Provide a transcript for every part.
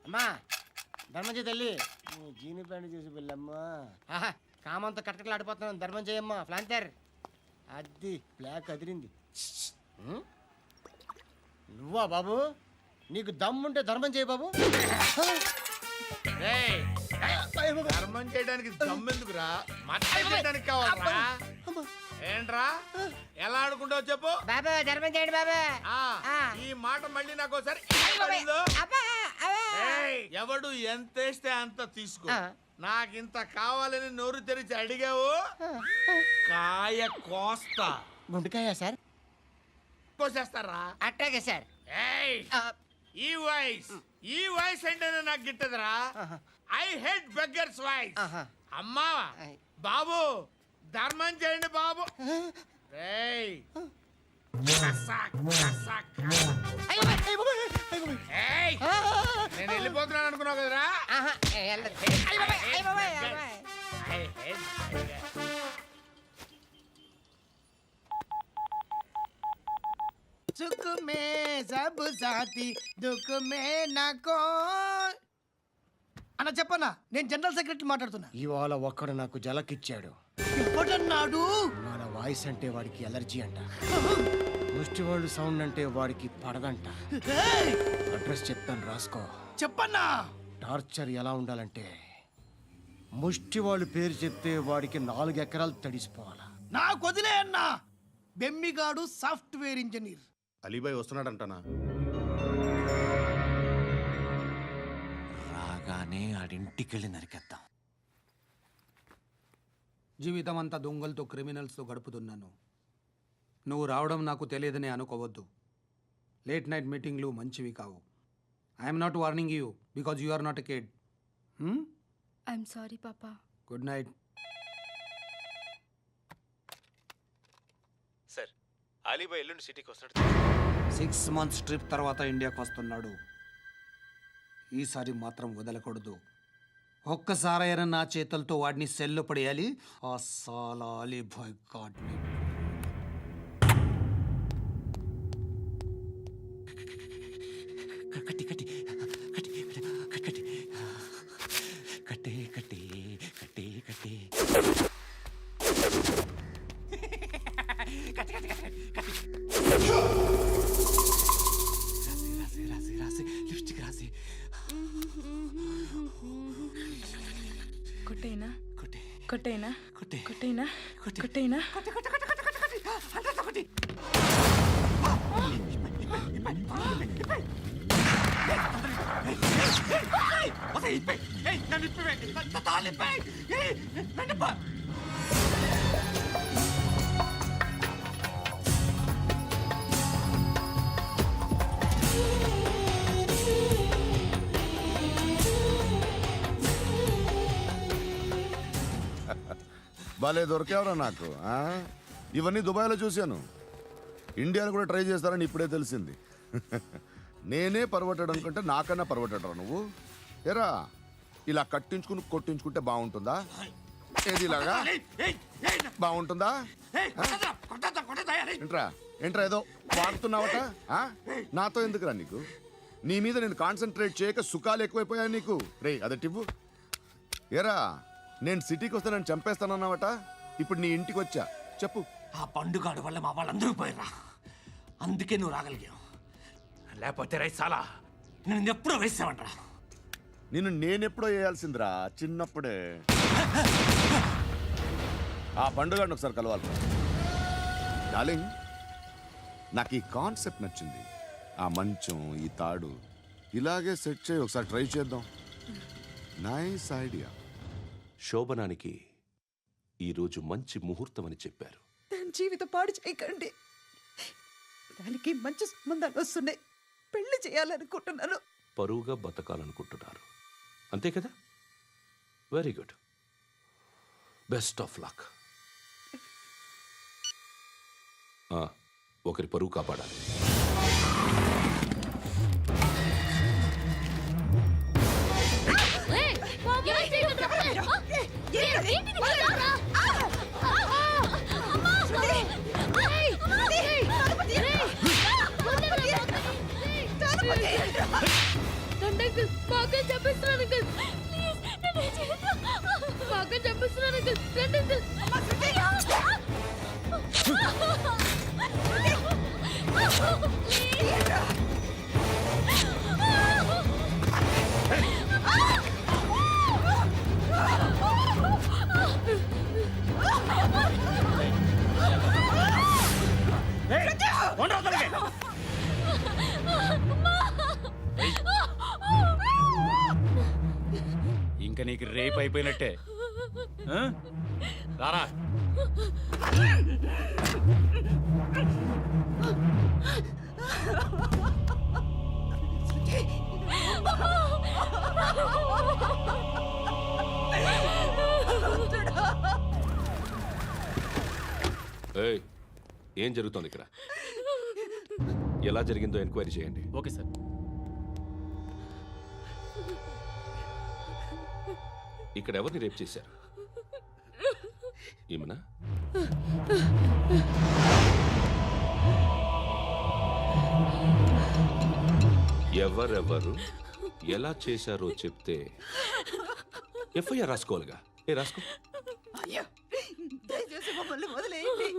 అమ్మా ధర్మం తల్లి జీని ప్యాంట్ చేసి వెళ్ళమ్మా. కామంతో కట్టకలాడిపోతున్నాను. ధర్మం చేయమ్మా. ఫ్లాంతర్ అది బ్లాక్ అదిరింది. నువ్వా బాబు? నీకు దమ్ముంటే ధర్మం చేయ బాబు. ధర్మం చేయడానికి దమ్మెందుకురా? చేయడానికి కావాలరా? ఏంట్రా ఎలా ఆడుకుంటావు చెప్పు బాబా. ధర్మం చేయండి బాబా. ఈ మాట మళ్ళీ నాకు ఒకసారి ఎవడు ఎంత వేస్తే అంత తీసుకో. నాకింత కావాలని నోరు తెరిచి అడిగావు, కాయ కోస్తా. గుండెకాయ సార్? కోసేస్తారా? అట్టాగే సార్. ఈ వాయిస్ అంటేనే నాకు గిట్టదురా. I hate beggars voice. అమ్మా బాబు ధర్మం చేయండి బాబు. నేను వెళ్ళిపోతున్నాను అనుకున్నావు కదరా? సుఖ మే సబ్ సాథీ దుఃఖ మే నాకో. అన్న చెప్పన్నా, నేను జనరల్ సెక్రటరీ మాట్లాడుతున్నా. ఇవాళ ఒక్కడు నాకు జలకిచ్చాడు. ఎవడన్నాడు? మన వాయిస్ అంటే వాడికి ఎలర్జీ అంట. ముష్టి వాళ్ళు సౌండ్ అంటే వాడికి పడదంట. అడ్రస్ చెప్తాను రాసుకో. చెప్పన్నా. టార్చర్ ఎలా ఉండాలంటే ముష్టి వాళ్ళు పేరు చెప్తే వాడికి 4 ఎకరాలు తడిసిపోవాలా. నాకు వదిలే అన్నా. బెమ్మిగాడు సాఫ్ట్వేర్ ఇంజనీర్. అలీబాయ్ వస్తున్నాడంటనా? రాగానే ఆడింటికెళ్ళి నరికేద్దాం. జీవితం అంతా దొంగలతో క్రిమినల్స్తో గడుపుతున్నాను. నువ్వు రావడం నాకు తెలియదని అనుకోవద్దు. లేట్ నైట్ మీటింగ్లు మంచివి కావు. I'm not warning you because you are not a kid. I'm sorry పాపా. Good night. సార్, అలీబాయ్ ఎల్లుండి సిటీకి వస్తాడు. 6 months ట్రిప్ తర్వాత ఇండియాకి వస్తున్నాడు. ఈసారి మాత్రం వదలకూడదు. ఒక్కసారైనా నా చేతులతో వాడిని సెల్లు పడేయాలి. ఆ సాలా అలీబాయ్ గాడ్ని. కట్టి కట్టి కట్టి కట్టి కట్టి కట్టి కట్టి కట్టి రాసి లిప్స్టిక్ రాసి కొట్టేనా కొట్టి కొట్టేనా కొట్టి కొట్టేనా కొట్టి కొట్టేనా కొట్టి కొట్టి కొట్టి కొట్టి కొట్టి అంతా కొట్టి. భలే దొరికేవరా నాకు. ఇవన్నీ దుబాయ్లో చూశాను. ఇండియాలో కూడా ట్రై చేస్తారని ఇప్పుడే తెలిసింది. నేనే పర్వటాడు అనుకుంటే నాకన్నా పర్వటాడరా నువ్వు. ఎరా ఇలా కట్టించుకుని కొట్టించుకుంటే బాగుంటుందా? ఏది ఇలాగా బాగుంటుందా? ఏంట్రా ఏంట్రా ఏదో వాడుతున్నావట? నాతో ఎందుకురా నీకు? నీ మీద నేను కాన్సన్ట్రేట్ చేయక సుఖాలు ఎక్కువైపోయాయి నీకు. రే అదటివ్వు. ఎరా నేను సిటీకి వస్తే నన్ను చంపేస్తానన్నావట. ఇప్పుడు నీ ఇంటికి వచ్చా. చెప్పు. ఆ పండుగాడు వల్ల మా వాళ్ళందరూ పోయిరా. అందుకే నువ్వు రాగలిగావు. లేకపోతే రైసాలా నేను ఎప్పుడో వేసావంటరా. నిన్ను నేనెప్పుడో వేయాల్సిందిరా, చిన్నప్పుడే. ఆ పండుగాడిని ఒకసారి కలవాలి డార్లింగ్. నాకు ఈ కాన్సెప్ట్ నచ్చింది. ఆ మంచం, ఈ తాడు ఇలాగే సెట్ చేయి. ఒకసారి ట్రై చేద్దాం. Nice idea. శోభనానికి ఈరోజు మంచి ముహూర్తం అని చెప్పారు. దాని జీవితం పాడు చేయకండి. దానికి మంచి సంబంధాలు వస్తున్నాయి. పెళ్లి చేయాలనుకుంటున్నాను. పరువుగా బతకాలనుకుంటున్నారు అంతే కదా? Very good. Best of luck. ఒకరి పరువు కాపాడాలి. ఇంకా నీకు రేప్ అయిపోయినట్టే ఆ? రారా ఏయ్, ఏం జరుగుతోంది ఇక్కడ? ఎలా జరిగిందో ఎంక్వైరీ చేయండి. Okay sir. ఇక్కడ ఎవరిని రేప్ చేశారు? ఈమెనా? ఎవరెవరు ఎలా చేశారో చెప్తే ఎఫ్ఐఆర్ రాసుకోవాలిగా. రాసుకో. అయ్యో దయచేసి మమ్మల్ని వదిలేయండి,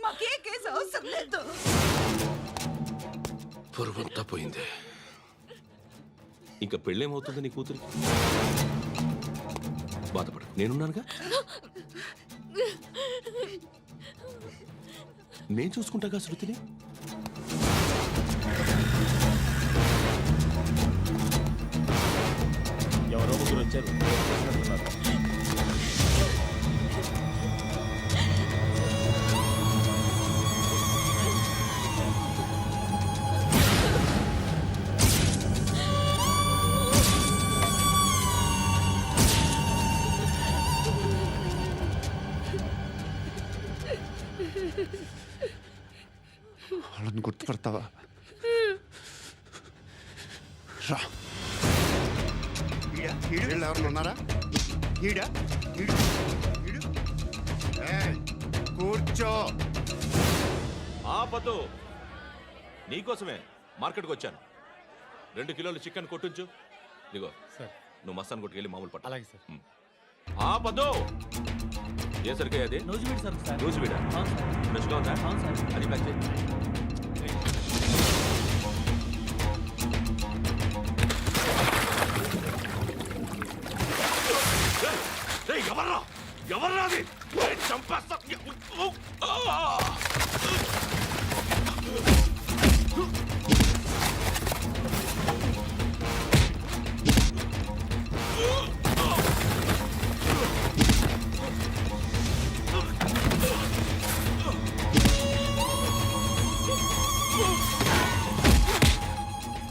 మాకే కేసు అవసరం లేదు. పొరువంతా పోయింది. ఇంకా పెళ్ళేమవుతుంది నీ కూతురికి? బాధపడు, నేనున్నానుగా. నేను చూసుకుంటాగా శృతిని. ఎవరో ముగ్గురు వచ్చారు. వాళ్ళని గుర్తుపడతావా? రా. వీళ్ళు ఎవరు ఉన్నారా? కూర్చో. ఆపదు. నీకోసమే మార్కెట్కి వచ్చాను. 2 కిలోలు చికెన్ కొట్టించు. ఇదిగో సార్. నువ్వు మస్తాన్ కొట్టుకెళ్ళి మామూలు పట్టు. అలాగే సార్. ఆపదు. ఏ సరికే అది? నూజివీడు సార్. నూజివీడా? ఫ్రెష్గా ఉందా? అది ప్యాక్ చేయి. ఎవర్రా ఎవర్రా అది? చంపేస్తా.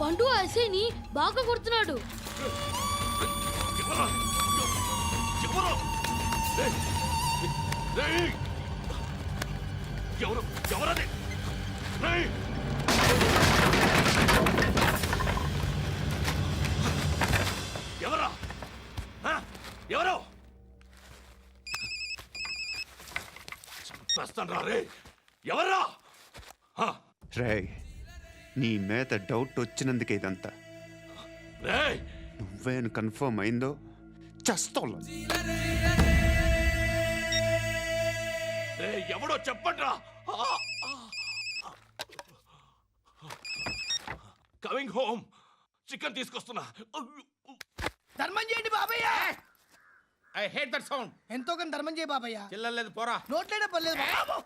పండు ఐసేని బాగా కొడుతున్నాడు. ఎవరది? ఎవరా? ఎవరు? చంపేస్తాను రా రే. ఎవర్రా? రే, నీ మీద డౌట్ వచ్చినందుకే ఇదంతా. రేయ్, నువ్వే కన్ఫర్మ్ అయిందో చేస్తావు. ఎవడో చెప్పండ్రా. Coming home. చికెన్ తీసుకొస్తున్నా. ధర్మం చేయండి బాబయ్య. I hate that sound. ఎంతో కొంత ధర్మం చేయ బాబయ్య. చిల్లలేదు పోరా. నోట్లేడే పర్లేదు బాబు.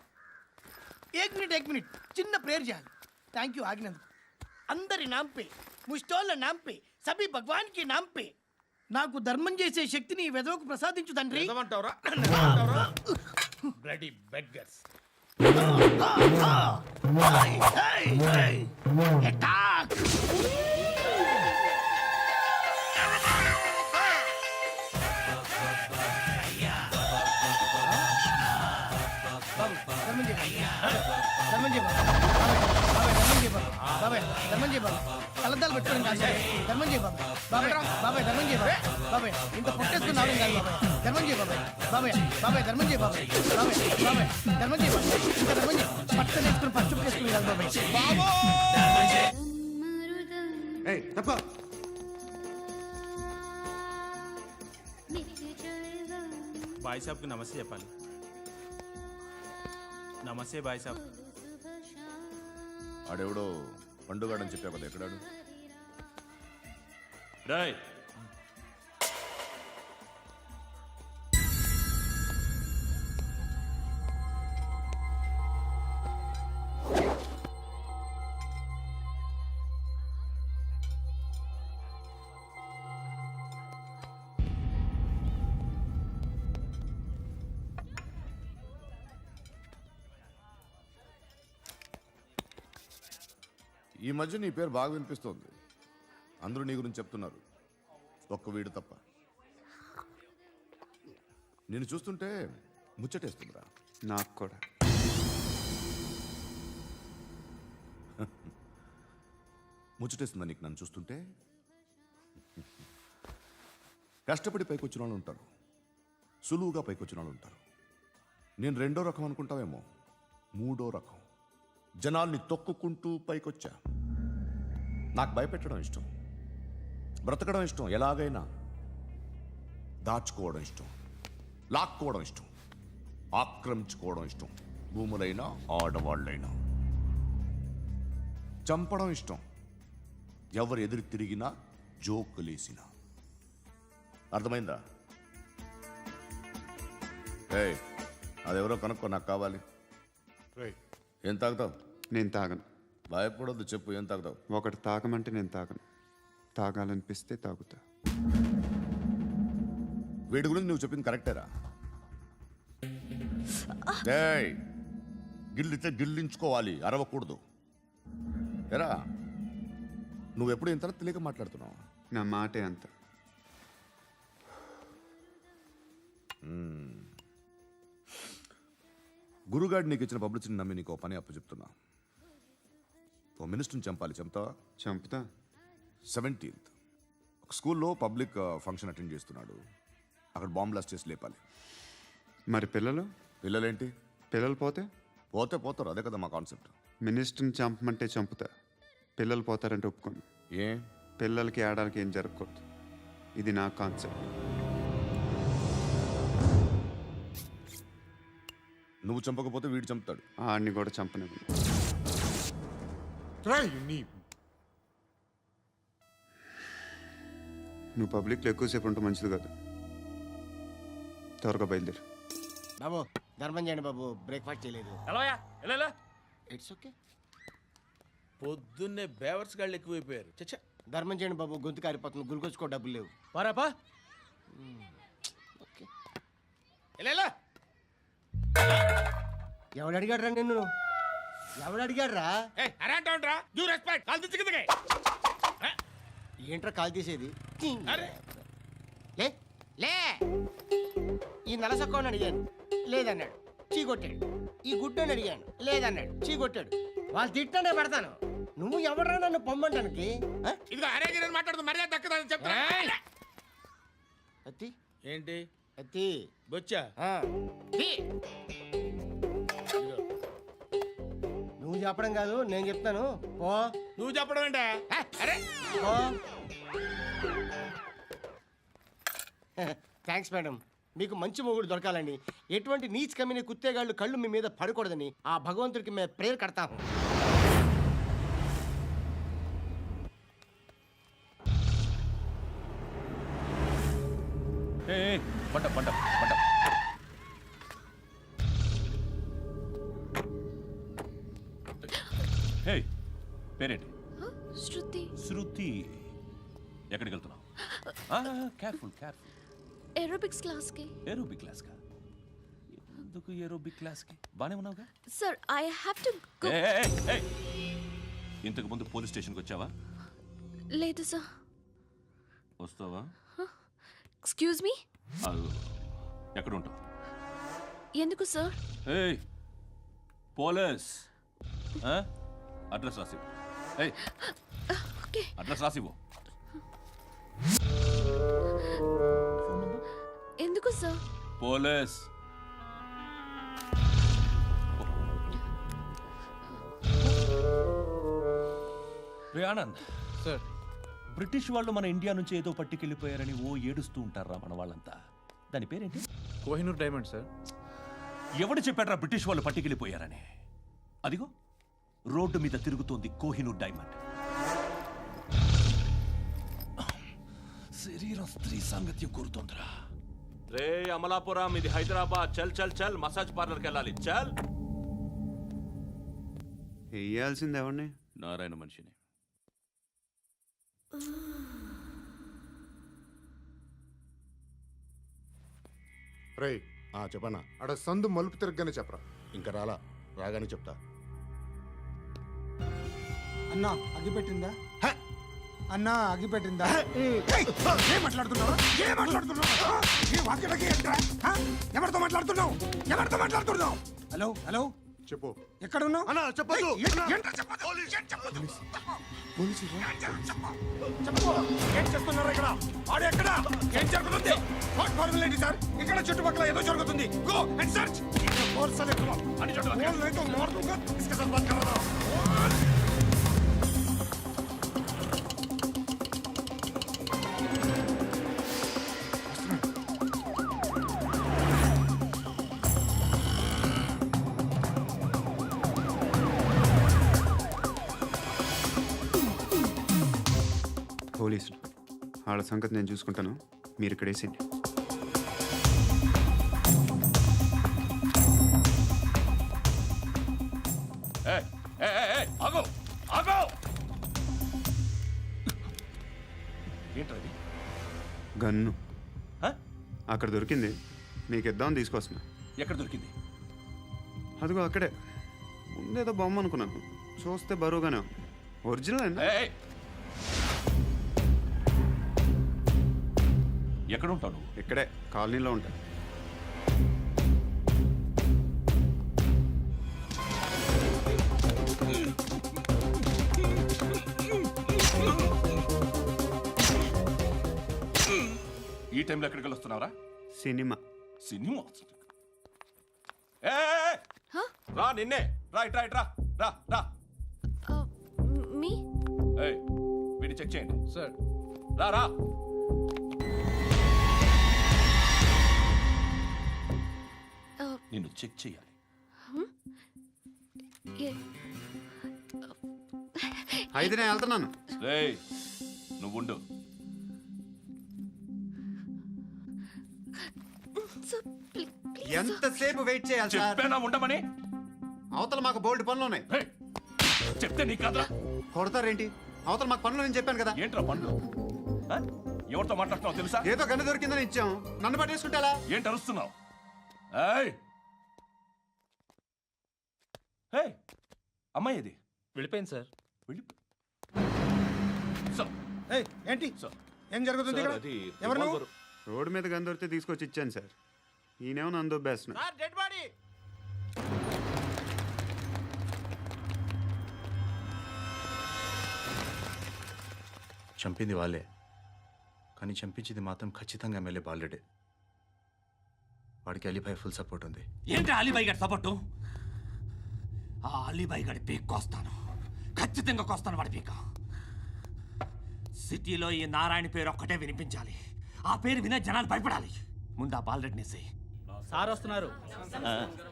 एक मिनट చిన్న ప్రేయర్ చేయాలి. థ్యాంక్ యూ ఆగినందుకు. అందరి నామ్ పే, ముష్టోళ్ళ నామ్ పే, సభీ భగవాన్ కి నామ్ పే నాకు ధర్మం చేసే శక్తిని ఈ వెదవకు ప్రసాదించు తండ్రి. ఏమంటావురా? Bloody beggars. అటాక్. ధర్మం చేయ బాబాయ్. ధర్మం చేయ బాబాయ్. కళ్ళద్దాలు పెట్టుకోవడం కాదు ధర్మం చేయ బాబాయ్. బాబాయ్ ధర్మం చేయ బాబాయ్. ఇంత పొట్టేసుకున్నావు కాదు బాబాయ్. ధర్మం చేయ బాబాయ్. బాబాయ్ ధర్మం చేయ బాబాయ్. ధర్మం చేయ ఇంకా ధర్మం చేయ. పట్టణ వేసుకుని పచ్చుపు వేసుకుని కాదు బాబాయ్. బాయ్ సాబ్కి నమస్తే చెప్పాలి. నమస్తే బాయ్ సాబ్. ఆడెవడో పండుగాడని చెప్పావు కదా, ఎక్కడాడు? రేయ్, ఈ మధ్య నీ పేరు బాగా వినిపిస్తోంది. అందరూ నీ గురించి చెప్తున్నారు, ఒక్క వీడు తప్ప. నేను చూస్తుంటే ముచ్చటేస్తుందిరా. నాకు కూడా. ముచ్చటేస్తుందా నీకు నన్ను చూస్తుంటే? కష్టపడి పైకొచ్చిన వాళ్ళు ఉంటారు, సులువుగా పైకొచ్చిన వాళ్ళు ఉంటారు. నేను రెండో రకం అనుకుంటావేమో, మూడో రకం. జనాల్ని తొక్కుకుంటూ పైకొచ్చా. నాకు భయపెట్టడం ఇష్టం, బ్రతకడం ఇష్టం, ఎలాగైనా దాచుకోవడం ఇష్టం, లాక్కోవడం ఇష్టం, ఆక్రమించుకోవడం ఇష్టం. భూములైనా ఆడవాళ్ళైనా చంపడం ఇష్టం, ఎవరు ఎదురు తిరిగినా జోకులేసినా. అర్థమైందా? ఏయ్, అదెవరో కనుక్కో, నాకు కావాలి. ఏం తాగుతావు? నేను తాగను. భయపడొద్దు, చెప్పు ఏం తాగుతావు? ఒకటి తాగమంటే నేను తాగను. తాగాలనిపిస్తే తాగుతా. వీడి గురించి నువ్వు చెప్పింది కరెక్టేరా? ఏయ్, గిల్లితే గిల్లించుకోవాలి, అరవకూడదు. ఎరా, నువ్వెప్పుడు ఇంత తెలియక మాట్లాడుతున్నావు? నా మాటే అంత. గురుగాడు నీకు ఇచ్చిన పబ్లిసిటీని నమ్మి నీకు పని అప్పు చెప్తున్నా. ఓ మినిస్టర్ని చంపాలి, చంపుతావా? చంపుతా. 17th ఒక స్కూల్లో పబ్లిక్ ఫంక్షన్ అటెండ్ చేస్తున్నాడు, అక్కడ బాంబ్ బ్లాస్ట్ చేసి లేపాలి. మరి పిల్లలు? పిల్లలేంటి? పిల్లలు పోతే పోతే పోతారు, అదే కదా మా కాన్సెప్ట్. మినిస్టర్ని చంపమంటే చంపుతా, పిల్లలు పోతారంటే ఒప్పుకోను. ఏ? పిల్లలకి ఆడడానికి ఏం జరగకూడదు, ఇది నా కాన్సెప్ట్. నువ్వు చంపకపోతే వీడు చంపుతాడు. ఆడిని కూడా చంపనివ్వను. నువ్వు పబ్లిక్లో ఎక్కువసేపు ఉంటే మంచిది కాదు. త్వరగా బయలుదేరు. బాబు ధర్మం చేయండి బాబు, బ్రేక్ఫాస్ట్ చేయలేదు. It's okay. పొద్దున్నే బేవర్స్ గాళ్ళు ఎక్కువైపోయారు. చచ్చా, ధర్మం చేయండి బాబు, గొంతు కారిపోతుంది, గురికొచ్చుకో డబ్బులు లేవు. పారాపా. ఓకే. ఎవడు అడిగాడు రా నిన్ను? ఎవడు అడిగాడు రా? ఏంట్రా కాల్ తీసేది? లే లే. ఈ నలసక్కని అడిగాను, లేదన్నాడు, చీ కొట్టాడు. ఈ గుడ్డని అడిగాను, లేదన్నాడు, చీ కొట్టాడు. వాళ్ళు తిట్టానే పడతాను. నువ్వు ఎవడరా నన్ను పొమ్మంటానికి? ఇదిగో అరే గిరని మాట్లాడుతూ మర్యాద దక్కదని చెప్తా. అత్తి ఏంటి అత్తి బొచ్చా? నువ్వు చెప్పడం కాదు, నేను చెప్తాను. ఓ నువ్వు చెప్పడం ఏంటే? అరే ఓ థ్యాంక్స్ మేడం. మీకు మంచి మొగుడు దొరకాలని, ఎటువంటి నీచ్ కమ్మిన కుత్తేగాళ్ళు కళ్ళు మీ మీద పడకూడదని ఆ భగవంతుడికి మేము ప్రేయర్ కడతాము. పంట పంట పంట. హే, పేరేంటి? శృతి. శృతి. ఎక్కడికి వెళ్తున్నావు? Careful careful. ఏరోబిక్స్ క్లాస్కి. ఏరోబిక్ క్లాస్కా? ఎందుకు ఏరోబిక్ క్లాస్కి? బానే ఉన్నావుగా? Sir I have to go. ఇంతకు ముందు పోలీస్ స్టేషన్కి వచ్చావా? లేదు సార్. వస్తావా? Excuse me. ఎక్కడ ఉంటావు? ఎందుకు సార్? ఏయ్, పోలీస్. అడ్రస్ రాసివ్వు. ఏయ్, ఓకే. అడ్రస్ రాసివ్వు. ఎందుకు సార్? పోలీస్. రే ఆనంద్ సార్, బ్రిటిష్ వాళ్ళు మన ఇండియా నుంచి ఏదో పట్టుకెళ్ళిపోయారని ఓ ఏడుస్తూ ఉంటారా మన వాళ్ళంతా. దాని పేరేంటి? Kohinoor diamond sir. ఎవడు చెప్పాడ్రా బ్రిటిష్ వాళ్ళు పట్టుకెళ్ళిపోయారని? అదిగో రోడ్డు మీద తిరుగుతోంది కోహినూర్ డైమండ్. శరీరం స్త్రీ సాంగత్యం కోరుతోందిరా. రే అమలాపురం, ఇది హైదరాబాద్. చల్ చల్ చల్, మసాజ్ పార్లర్కి వెళ్ళాలి. చల్. వేయాల్సింది ఎవరిని? నారాయణ మనిషిని. రే చెప్పనా, అక్కడ సందు మలుపు తిరగగానే చెప్పరా. ఇంకా రాగానే చెప్తా. అన్నా అగిపెట్టిందా అన్నా అగిపెట్టిందా ఏం మాట్లాడుతున్నావు ఏం మాట్లాడుతున్నావు ఏ వాక్యలకి ఏంట్రా ఎవరితో మాట్లాడుతున్నావు ఎవరితో మాట్లాడుతున్నావు హలో హలో చెప్పు. ఎక్కడ ఉన్నావు అన్నా చెప్పదు. ఏం చేస్తున్నారు ఇక్కడ ఆడు ఎక్కడ ఏం జరుగుతుంది వాట్ ఫార్ములేంటి సార్ ఇక్కడ చుట్టుపక్కల ఏదో జరుగుతుంది గో అండ్ సర్చ్ ఫోర్స్ అని పోలీసులు వాళ్ళ సంగతి నేను చూసుకుంటాను, మీరు ఇక్కడ వేసేయండి. ఆగో ఆగో ఏంటది? గన్ను అక్కడ దొరికింది, మీకు ఇద్దామని తీసుకొస్తున్నా. ఎక్కడ దొరికింది? అదిగో అక్కడే. ముందేదో బొమ్మ అనుకున్నాను, చూస్తే బరువుగానే ఉంది. ఒరిజినల్ అండి. ఎక్కడ ఉంటావు? ఇక్కడే కాలనీలో ఉంటా. ఈ టైంలో ఎక్కడికి వస్తున్నారా? సినిమా. సినిమా? రా నిన్నే రా ఇట్రా ఇట్రా రా రా. మీ వీడిని చెక్ చేయండి సార్. రా రా. నిన్ను చెక్ చేయాలి. అయితే నేను వెళ్తున్నాను. నువ్వు ఉండు. ఎంతసేపు వెయిట్ చేయాలి సార్? చెప్పేనా ఉండమని? అవతల మాకు బోల్డ్ పనులు ఉన్నాయి. చెప్తే నీ కదరా. కొడతారేంటి? అవతల మాకు పనులు నేను చెప్పాను కదా. ఏంట్రా పనులు? ఎవరితో మాట్లాడుతున్నావు తెలుసా? ఏదో గన్ను దొరికిందని ఇచ్చాం, నన్ను పట్టేసుకుంటా. ఏంటి అరుస్తున్నావు? అమ్మాయి ఇది వెళ్ళిపోయింది సార్. ఏంటి ఏం జరుగుతుంది ఇక్కడ? ఎవరు నువ్వు? రోడ్డు మీద గన్ను దొరికితే తీసుకొచ్చి ఇచ్చాను సార్. ఈయనేమో నన్ను దొబ్బేస్తున్నా. Dead body. చంపింది వాళ్ళే, కానీ చంపించింది మాత్రం ఖచ్చితంగా ఎమ్మెల్యే బాలుడే. వాడికి అలీబాయ్ ఫుల్ సపోర్ట్ ఉంది. ఏంటి అలీబాయ్ గారి సపోర్టు? ఆ అలీబాయ్ గారి పీక్ కోస్తాను, ఖచ్చితంగా కోస్తాను వాడి పీక. సిటీలో ఈ నారాయణ పేరు ఒక్కటే వినిపించాలి. ఆ పేరు వినే జనాలు భయపడాలి. ముందు ఆ బాలరెడ్డిని సార్ వస్తున్నారు.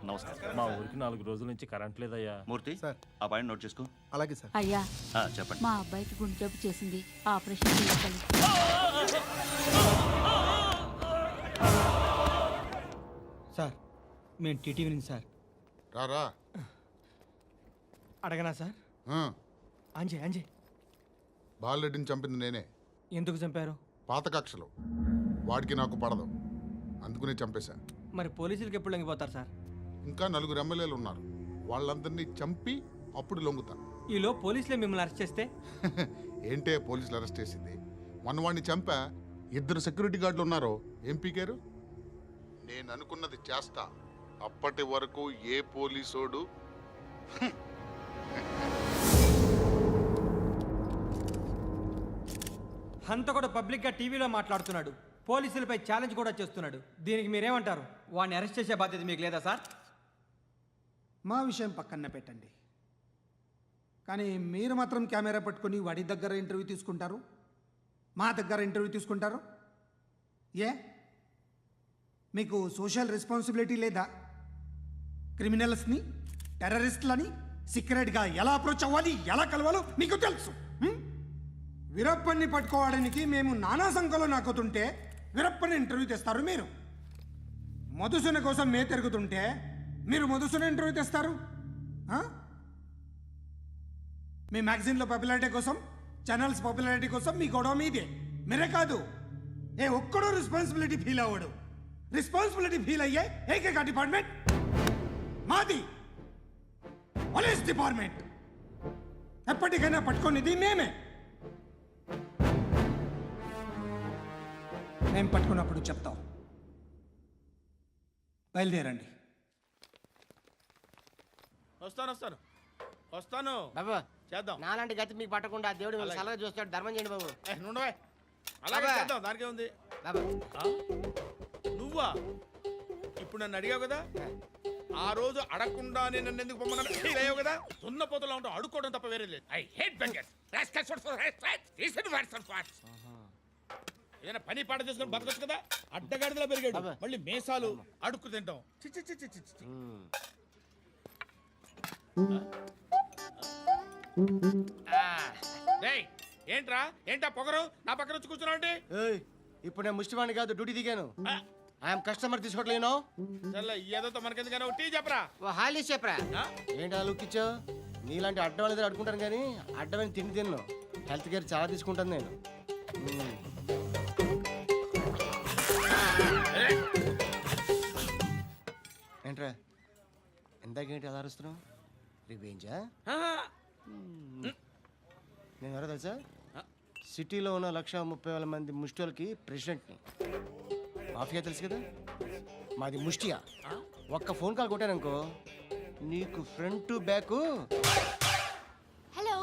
నమస్కారం. మా ఊరికి 4 రోజుల నుంచి కరెంట్ లేదయ్యా. మూర్తి సార్, ఆ పాయింట్ నోట్ చేసుకో. అలాగే సార్. అయ్యా చెప్పండి. మా అబ్బాయికి గుండె జబ్బు చేసింది, ఆపరేషన్ చేయాలి. సార్ మేము టీటీవీ నుంచి సార్. రారా. అడగనా సార్? అంజయ్ అంజయ్ బాలరెడ్డిని చంపింది నేనే. ఎందుకు చంపారు? పాత కక్షలు, వాడికి నాకు పడదు, అందుకునే చంపేశా. మరి పోలీసులకి ఎప్పుడు లొంగిపోతారు సార్? ఇంకా 4 ఎమ్మెల్యేలు ఉన్నారు, వాళ్ళందరినీ చంపి అప్పుడు లొంగుతా. ఈలో పోలీసులే మిమ్మల్ని అరెస్ట్ చేస్తే? ఏంటే పోలీసులు అరెస్ట్ చేసింది? మొన్న వాడిని చంపా, 2 సెక్యూరిటీ గార్డులు ఉన్నారు, ఏం పీకారు? నేను అనుకున్నది చేస్తా, అప్పటి వరకు ఏ పోలీసోడు హంత కూడా పబ్లిక్గా టీవీలో మాట్లాడుతున్నాడు, పోలీసులపై ఛాలెంజ్ కూడా చేస్తున్నాడు. దీనికి మీరేమంటారు? వాడిని అరెస్ట్ చేసే బాధ్యత మీకు లేదా సార్? మా విషయం పక్కన పెట్టండి, కానీ మీరు మాత్రం కెమెరా పట్టుకొని వాడి దగ్గర ఇంటర్వ్యూ తీసుకుంటారు, మా దగ్గర ఇంటర్వ్యూ తీసుకుంటారు. ఏ మీకు సోషల్ రెస్పాన్సిబిలిటీ లేదా? క్రిమినల్స్ని, టెర్రరిస్టులని సీక్రెట్గా ఎలా అప్రోచ్ అవ్వాలి, ఎలా కలవాలో మీకు తెలుసు. వీరప్పన్ని పట్టుకోవడానికి మేము నానా సంఖ్యలో నాకుతుంటే వీరప్పని ఇంటర్వ్యూ తెస్తారు మీరు. మధుసూన కోసం మే తిరుగుతుంటే మీరు మధుసూన ఇంటర్వ్యూ తెస్తారు. మీ మ్యాగజైన్లో పాపులారిటీ కోసం, ఛానల్స్ పాపులారిటీ కోసం మీ గొడవ మీదే. మీరే కాదు, ఏ ఒక్కడో రెస్పాన్సిబిలిటీ ఫీల్ అవ్వడు. రెస్పాన్సిబిలిటీ ఫీల్ అయ్యే ఏకైక డిపార్ట్మెంట్ మాది, పోలీస్ డిపార్ట్మెంట్. ఎప్పటికైనా పట్టుకునేది మేమే. మేము పట్టుకున్నప్పుడు చెప్తాం. బయలుదేరండి. వస్తాను బాబు చేద్దాం. నాలాంటి గతి మీకు పట్టకుండా దేవుడు మిమ్మల్ని సలహా చూస్తాడు. ధర్మం చేయండి బాబు. నుండవే అలాగే బాబా. చేద్దాం, దానికే ఉంది. బాబు నువ్వా ఇప్పుడు నన్ను అడిగావు కదా, ఆ రోజు అడగకుండా నేను నన్ను ఎందుకు పొమ్మన్నాను ఫీల్ అయ్యావు కదా. ఉన్న పోతలో ఉంటావు, అడుక్కోవడం తప్ప వేరే లేదు. I hate bangers. ఏదైనా పని పాట చేసుకుని బతకొచ్చు కదా. అడ్డగాడిదలా పెరిగాడు, మళ్ళీ మేసాలు అడుక్కు తింటాం. చి చి చి చి చి చి. డేయ్, ఏంట్రా పొగరు నా పక్కన వచ్చి కూర్చున్నావు అంటే? ఏయ్, ఇప్పుడు నేను ముష్టివాణి కాదు, డ్యూటీ దిగాను. ఐఎమ్ కస్టమర్ తీసుకోవట్లేను. చల్ల ఏదో మనకెందుకైనా టీ చెప్పరా. ఓ హాలీస్ చెప్పరా. ఏంటి అలా లుక్ ఇచ్చావు? నీలాంటి అడ్డం అనేది అడుకుంటాను కానీ అడ్డమైన తిండి తిన్ను. హెల్త్ కేర్ చాలా తీసుకుంటాను నేను. ఏంట్రా ఇందాకేంటి అలా అరుస్తున్నావు? రివేంజా? నేను ఎవరో తెలుసా? సిటీలో ఉన్న 130,000 మంది ముష్టిలకి ప్రెసిడెంట్ని. మాఫియా తెలుసు కదా, మాది ముష్టియా. ఒక్క ఫోన్ కాల్ కొట్టాననుకో నీకు ఫ్రంట్ టు బ్యాక్. హలో.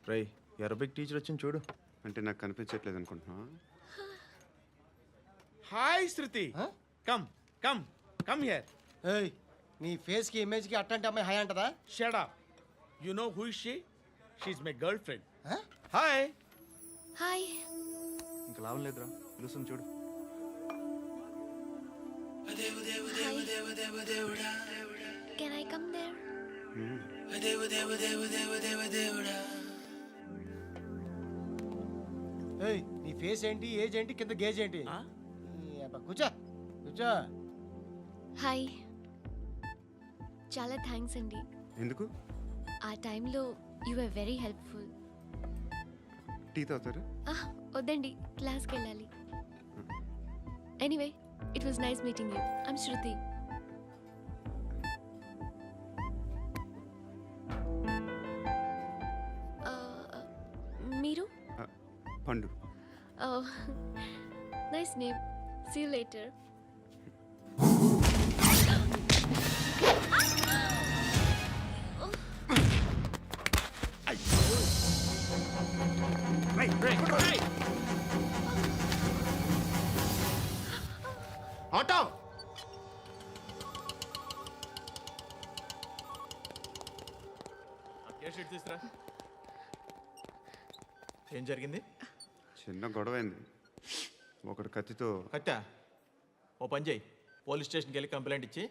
రై అరబిక్ టీచర్ వచ్చింది చూడు. అంటే నాకు కనిపించట్లేదు అనుకుంటున్నా. Hi Shruti. Come come come here. ఏయ్, నీ ఫేస్ కి ఇమేజ్ కి అట్టంటే అమ్మాయి హాయ్ అంటదా? Shut up. You know who is she? She is my girlfriend. Hi. Hi. ఇంకా లాభం లేదురా, పిలుస్తుంది చూడు. Can I come there? ఏయ్, నీ ఫేస్ ఏంటి, ఏజ్ ఏంటి, కింద గేజ్ ఏంటి? ఈ అబ్బా, కూర్చో కూర్చో. హాయ్. చాలా థ్యాంక్స్ అండి. ఎందుకు? ఆ టైంలో you are very helpful. Tea తాగుతారా? వద్దండి, క్లాస్కి వెళ్ళాలి. Anyway, it was nice meeting you. I'm Shruti. మీరు? Pandu. Nice name. See you later. Auto. తీసురా. ఏం జరిగింది? చిన్న గొడవ అయింది. ఒకటి కత్తితో. కట్టా? ఓ పని చేయి, పోలీస్ స్టేషన్కి వెళ్ళి కంప్లైంట్ ఇచ్చి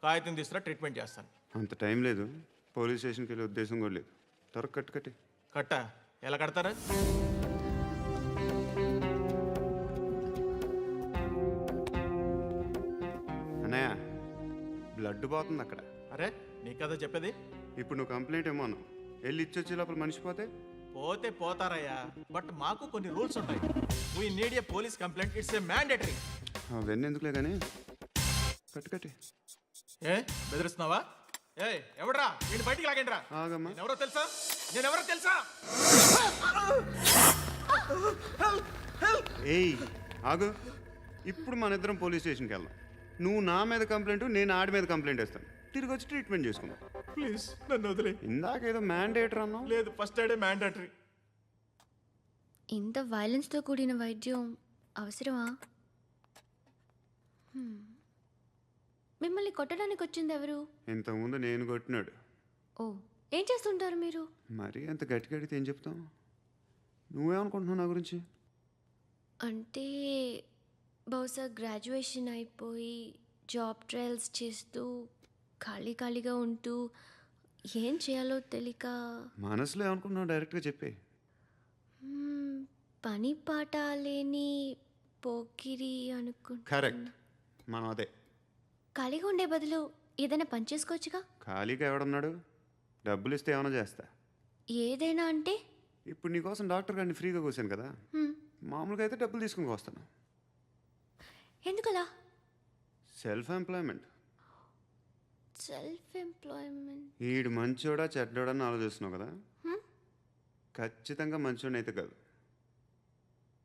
కాగితం తీసుకురా, ట్రీట్మెంట్ చేస్తాను. అంత టైం లేదు, పోలీస్ స్టేషన్కి వెళ్ళే ఉద్దేశం కూడా లేదు. త్వరగా కట్టి. కట్టా? ఎలా కడతారా? అన్నయ్య, బ్లడ్ పోతుంది అక్కడ. అరే నీ కదా చెప్పేది. ఇప్పుడు నువ్వు కంప్లైంట్ ఏమో అన్నావు. వెళ్ళి ఇచ్చొచ్చే లోపల మనిషి పోతే పోతే పోతారయ్యా, బట్ మాకు కొన్ని రూల్స్ ఉంటాయి. We need a police complaint, it's a mandatory. అవన్నీ ఎందుకులే కానీ కట్టి. ఏ బెదిరిస్తున్నావా? ఏ ఎవడ్రా వీడిని బయటికి లాగండి రా. ఆగమ్మా. నేనెవరో తెలుసా? ఏయ్ ఆగు. ఇప్పుడు మన ఇద్దరం పోలీస్ స్టేషన్కి వెళ్దాం. నువ్వు నా మీద కంప్లైంట్, నేను ఆడి మీద కంప్లైంట్ వేస్తాను. తిరిగి వచ్చి ట్రీట్మెంట్ చేసుకుందాం. ప్లీజ్ నన్ను వదిలే. ఇందాకేదో మ్యాండేటర్ అన్నావు. లేదు, ఫస్ట్ ఎయిడే మ్యాండేటరీ. ఇంత వైలెన్స్తో కూడిన వైద్యం అవసరమా? మిమ్మల్ని కొట్టడానికి వచ్చింది ఎవరు? ఇంతకుముందు నేను కొట్టినాడు. ఓ, ఏం చేస్తుంటారు మీరు? మరి అంత గట్టి గడితే ఏం చెప్తాం? నువ్వేమనుకుంటున్నావు నా గురించి? అంటే బహుశా గ్రాడ్యుయేషన్ అయిపోయి జాబ్ ట్రయల్స్ చేస్తూ ఖాళీగా ఉంటూ ఏం చేయాలో తెలియక. మనసులో ఏమనుకుంటున్నావు డైరెక్ట్గా చెప్పే. పని పాట లేని పోకిరి అనుకుంటా. కరెక్ట్, మనం అదే. ఖాళీగా ఉండే బదులు ఏదైనా పని చేసుకోవచ్చుగా. ఖాళీగా ఎవడున్నాడు? డబ్బులు ఇస్తే ఏమైనా చేస్తా. ఏదైనా అంటే? ఇప్పుడు నీకోసం డాక్టర్ గారిని ఫ్రీగా కూర్చాను కదా, మామూలుగా అయితే డబ్బులు తీసుకుని వస్తాను. ఎందుకలా? Self employment. Self employment. ఈడు మంచోడా చెడ్డోడా అని ఆలోచిస్తున్నావు కదా ఖచ్చితంగా మంచోడని అయితే కాదు